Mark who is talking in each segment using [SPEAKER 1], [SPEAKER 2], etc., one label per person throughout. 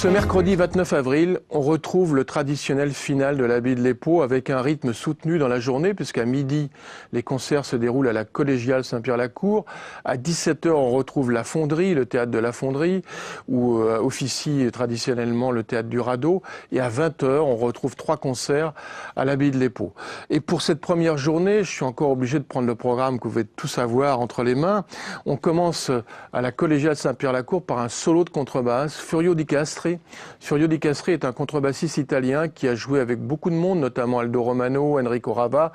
[SPEAKER 1] Ce mercredi 29 avril, on retrouve le traditionnel final de l'Abbaye de l'Épau avec un rythme soutenu dans la journée puisqu'à midi, les concerts se déroulent à la collégiale Saint-Pierre-la-Cour. À 17h, on retrouve la Fonderie, le théâtre de la Fonderie, où officie traditionnellement le théâtre du Radeau. Et à 20h, on retrouve 3 concerts à l'Abbaye de l'Épau. Et pour cette première journée, je suis encore obligé de prendre le programme que vous pouvez tous avoir entre les mains. On commence à la collégiale Saint-Pierre-la-Cour par un solo de contrebasse, Furio Di Castri. Furio Di Castri est un contrebassiste italien qui a joué avec beaucoup de monde, notamment Aldo Romano, Enrico Rava,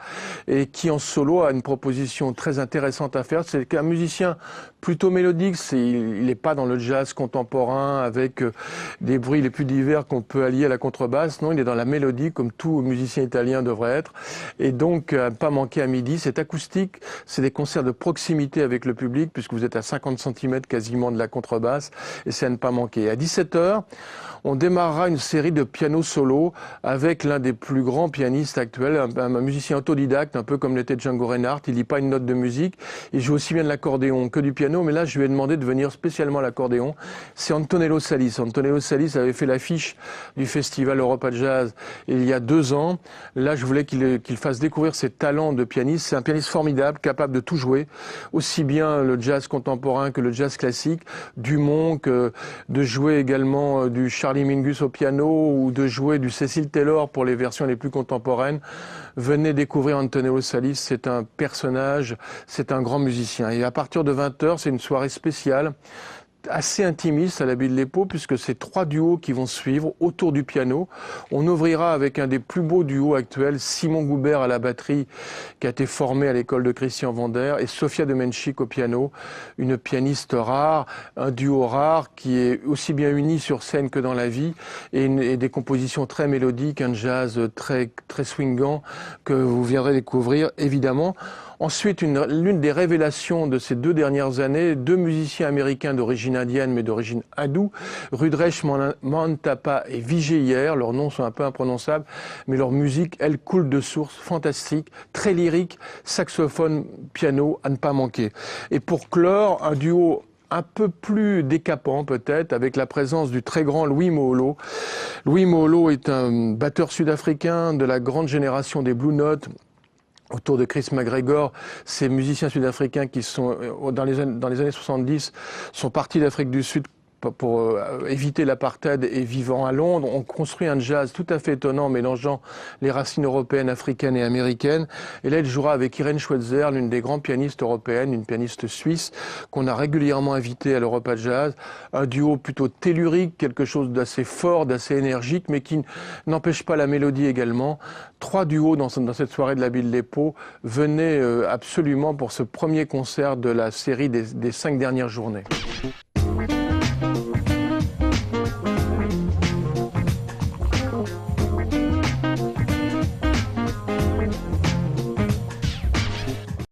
[SPEAKER 1] et qui en solo a une proposition très intéressante à faire. C'est un musicien plutôt mélodique, il n'est pas dans le jazz contemporain avec des bruits les plus divers qu'on peut allier à la contrebasse. Non, il est dans la mélodie comme tout musicien italien devrait être. Et donc, à ne pas manquer à midi, c'est acoustique, c'est des concerts de proximité avec le public puisque vous êtes à 50 cm quasiment de la contrebasse et c'est à ne pas manquer. À 17h, on démarrera une série de pianos solo avec l'un des plus grands pianistes actuels, un musicien autodidacte, un peu comme l'était Django Reinhardt. Il lit pas une note de musique, il joue aussi bien de l'accordéon que du piano, mais là je lui ai demandé de venir spécialement à l'accordéon. C'est Antonello Salis. Antonello Salis avait fait l'affiche du festival Europa Jazz il y a 2 ans. Là je voulais qu'il fasse découvrir ses talents de pianiste. C'est un pianiste formidable, capable de tout jouer, aussi bien le jazz contemporain que le jazz classique, du Monk, de jouer également du Charlie Mingus au piano ou de jouer du Cecil Taylor pour les versions les plus contemporaines. Venez découvrir Antonello Salis, c'est un personnage, c'est un grand musicien. Et à partir de 20h, c'est une soirée spéciale, assez intimiste à l'Abbaye de l'Épau puisque c'est 3 duos qui vont suivre autour du piano. On ouvrira avec un des plus beaux duos actuels, Simon Goubert à la batterie qui a été formé à l'école de Christian Vander et Sofia Demenchik au piano, une pianiste rare, un duo rare qui est aussi bien uni sur scène que dans la vie et des compositions très mélodiques, un jazz très swingant que vous viendrez découvrir évidemment. Ensuite, l'une des révélations de ces 2 dernières années, 2 musiciens américains d'origine indienne mais d'origine hindoue, Rudresh Mohantapa et Vijay Iyer, leurs noms sont un peu imprononçables, mais leur musique, elle, coule de source, fantastique, très lyrique, saxophone, piano, à ne pas manquer. Et pour clore, un duo un peu plus décapant peut-être, avec la présence du très grand Louis Moholo. Louis Moholo est un batteur sud-africain de la grande génération des Blue Notes, autour de Chris McGregor. Ces musiciens sud-africains qui sont, dans les années 70, sont partis d'Afrique du Sud pour éviter l'apartheid et vivant à Londres, on construit un jazz tout à fait étonnant, mélangeant les racines européennes, africaines et américaines. Et là, il jouera avec Irene Schweitzer, l'une des grandes pianistes européennes, une pianiste suisse, qu'on a régulièrement invitée à l'Europa Jazz. Un duo plutôt tellurique, quelque chose d'assez fort, d'assez énergique, mais qui n'empêche pas la mélodie également. 3 duos dans cette soirée de l'Abbaye de l'Épau. Venez absolument pour ce premier concert de la série des 5 dernières journées.